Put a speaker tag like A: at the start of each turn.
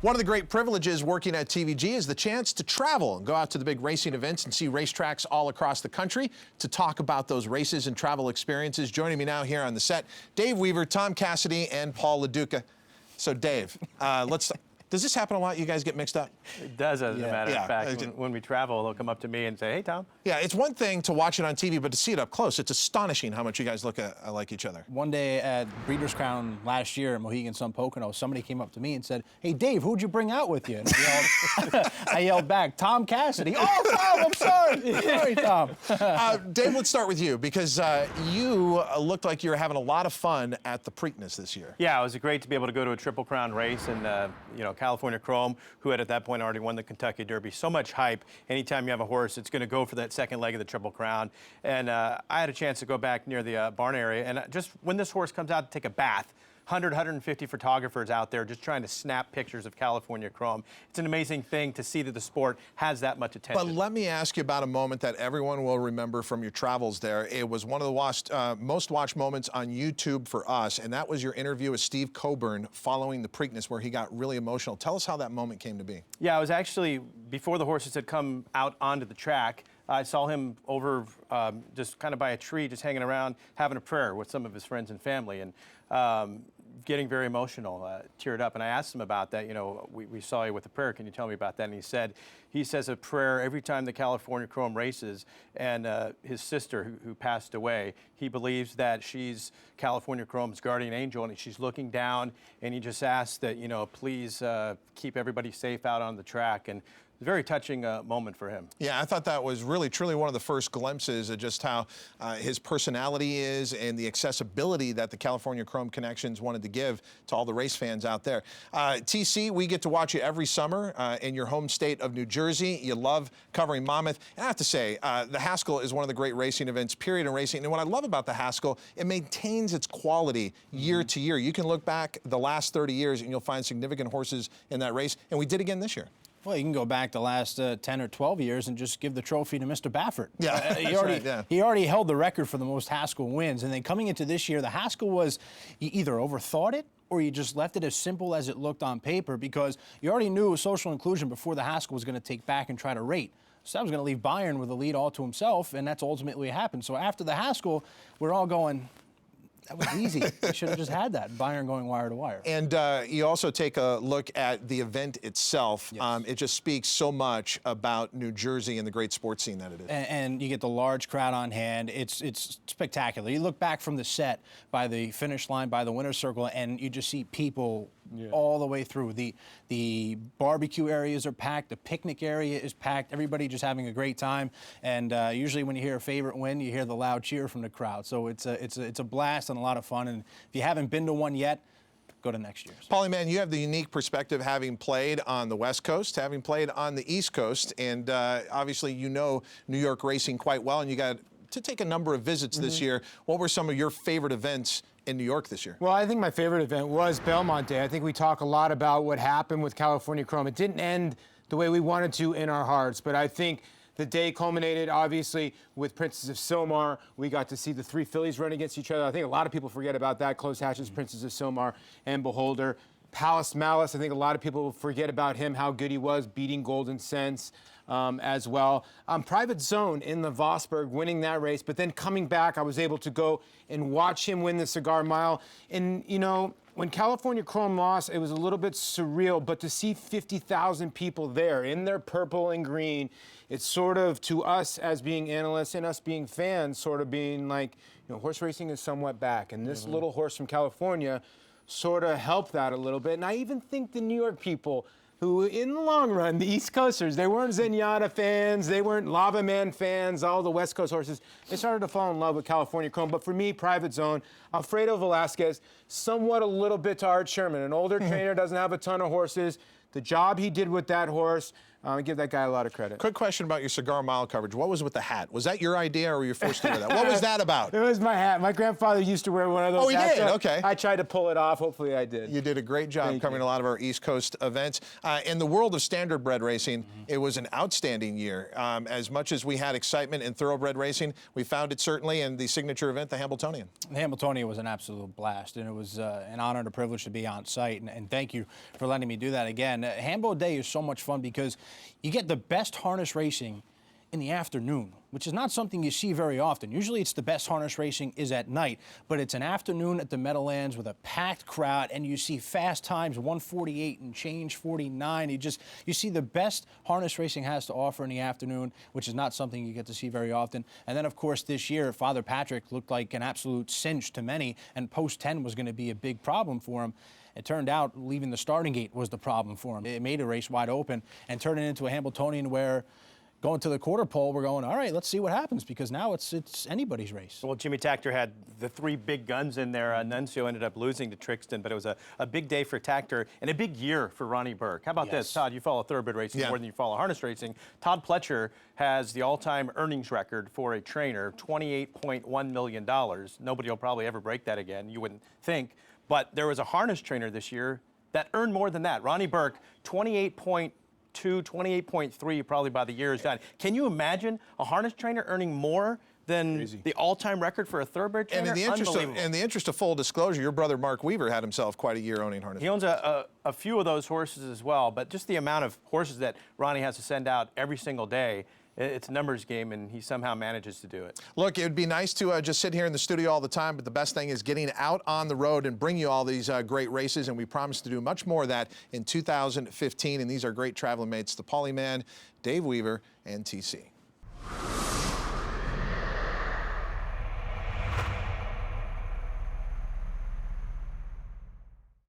A: One of the great privileges working at TVG is the chance to travel and go out to the big racing events and see racetracks all across the country. To talk about those races and travel experiences, joining me now here on the set, Dave Weaver, Tom Cassidy, and Paul LaDuca. So Dave, does this happen a lot? You guys get mixed up?
B: It does, as a matter of fact. When we travel, they'll come up to me and say, hey, Tom.
A: Yeah, it's one thing to watch it on TV, but to see it up close, it's astonishing how much you guys look like each other.
C: One day at Breeders' Crown last year at Mohegan Sun Pocono, somebody came up to me and said, hey, Dave, who'd you bring out with you? And I yelled back, Tom Cassidy. Oh, Tom, I'm sorry. Sorry, Tom.
A: Dave, let's start with you, because you looked like you were having a lot of fun at the Preakness this year.
B: Yeah, it was great to be able to go to a Triple Crown race and, California Chrome, who had at that point already won the Kentucky Derby. So much hype. Anytime you have a horse, it's going to go for that second leg of the Triple Crown. And I had a chance to go back near the barn area, and just when this horse comes out to take a bath, 150 photographers out there just trying to snap pictures of California Chrome. It's an amazing thing to see that the sport has that much attention.
A: But let me ask you about a moment that everyone will remember from your travels there. It was one of the most watched moments on YouTube for us, and that was your interview with Steve Coburn following the Preakness, where he got really emotional. Tell us how that moment came to be.
B: Yeah, it was actually before the horses had come out onto the track. I saw him over just kind of by a tree, just hanging around, having a prayer with some of his friends and family, and getting very emotional, teared up. And I asked him about that. You know, we saw you with a prayer. Can you tell me about that? And he says a prayer every time the California Chrome races. And his sister, who passed away, he believes that she's California Chrome's guardian angel, and she's looking down. And he just asks that, please keep everybody safe out on the track. And a very touching moment for him.
A: Yeah, I thought that was really, truly one of the first glimpses of just how his personality is and the accessibility that the California Chrome Connections wanted to give to all the race fans out there. TC, we get to watch you every summer in your home state of New Jersey. You love covering Monmouth. And I have to say, the Haskell is one of the great racing events, period, in racing. And what I love about the Haskell, it maintains its quality year to year. You can look back the last 30 years and you'll find significant horses in that race. And we did again this year.
C: Well, you can go back the last 10 or 12 years and just give the trophy to Mr. Baffert.
A: Yeah,
C: he already held the record for the most Haskell wins. And then coming into this year, the Haskell was, you either overthought it or you just left it as simple as it looked on paper, because you already knew social inclusion before the Haskell was going to take back and try to rate. So that was going to leave Byron with the lead all to himself, and that's ultimately what happened. So after the Haskell, we're all going, that was easy. We should have just had that. Byron going wire to wire.
A: And you also take a look at the event itself. Yes. It just speaks so much about New Jersey and the great sports scene that it is.
C: And you get the large crowd on hand. It's spectacular. You look back from the set by the finish line, by the winner's circle, and you just see people all the way through. The barbecue areas are packed. The picnic area is packed. Everybody just having a great time. And usually when you hear a favorite win, you hear the loud cheer from the crowd. So it's a blast and a lot of fun. And if you haven't been to one yet, go to next year's.
A: Paulie, man, you have the unique perspective, having played on the West Coast, having played on the East Coast, and obviously you know New York racing quite well, and you got to take a number of visits this year. What were some of your favorite events in New York this year?
D: Well, I think my favorite event was Belmont Day. I think we talk a lot about what happened with California Chrome. It didn't end the way we wanted to in our hearts, but I think the day culminated, obviously, with Princess of Silmar. We got to see the three fillies run against each other. I think a lot of people forget about that. Close Hatches, Princess of Silmar, and Beholder. Palace Malice, I think a lot of people forget about him, how good he was, beating Golden Sense as well. Private Zone in the Vosburg, winning that race, but then coming back, I was able to go and watch him win the Cigar Mile. And, when California Chrome lost, it was a little bit surreal, but to see 50,000 people there in their purple and green, it's sort of, to us as being analysts and us being fans, sort of being like, horse racing is somewhat back. And this little horse from California sort of helped that a little bit. And I even think the New York people, who in the long run, the East Coasters, they weren't Zenyatta fans, they weren't Lava Man fans, all the West Coast horses, they started to fall in love with California Chrome. But for me, Private Zone, Alfredo Velasquez, somewhat a little bit to Art Sherman. An older trainer, doesn't have a ton of horses. The job he did with that horse, I give that guy a lot of credit.
A: Quick question about your cigar mile coverage. What was with the hat? Was that your idea, or were you forced to wear that? What was that about?
D: It was my hat. My grandfather used to wear one of those.
A: Oh, he
D: hats,
A: did?
D: so
A: Okay.
D: I tried to pull it off. Hopefully I did.
A: You did a great job covering a lot of our East Coast events. In the world of standardbred racing, it was an outstanding year. As much as we had excitement in thoroughbred racing, we found it certainly in the signature event, the Hambletonian.
C: The Hambletonian was an absolute blast, and it was an honor and a privilege to be on site, and thank you for letting me do that again. Hambo Day is so much fun because you get the best harness racing in the afternoon, which is not something you see very often. Usually it's the best harness racing is at night, but it's an afternoon at the Meadowlands with a packed crowd, and you see fast times, 148 and change, 49. You see the best harness racing has to offer in the afternoon, which is not something you get to see very often. And then, of course, this year, Father Patrick looked like an absolute cinch to many, and post 10 was going to be a big problem for him. It turned out leaving the starting gate was the problem for him. It made a race wide open and turned it into a Hambletonian where going to the quarter pole, we're going, all right, let's see what happens, because now it's anybody's race.
B: Well, Jimmy Takter had the 3 big guns in there. Nuncio ended up losing to Trixton, but it was a big day for Takter and a big year for Ronnie Burke. How about this, Todd? You follow thoroughbred racing more than you follow harness racing. Todd Pletcher has the all-time earnings record for a trainer, $28.1 million. Nobody will probably ever break that again, you wouldn't think. But there was a harness trainer this year that earned more than that. Ronnie Burke, 28.3 probably by the year is done. Can you imagine a harness trainer earning more than the all-time record for a thoroughbred trainer?
A: And in the interest of full disclosure, your brother Mark Weaver had himself quite a year owning harness.
B: He owns a few of those horses as well, but just the amount of horses that Ronnie has to send out every single day, it's a numbers game, and he somehow manages to do it.
A: Look, it would be nice to just sit here in the studio all the time, but the best thing is getting out on the road and bring you all these great races, and we promise to do much more of that in 2015, and these are great traveling mates, the Paulie Man, Dave Weaver, and TC.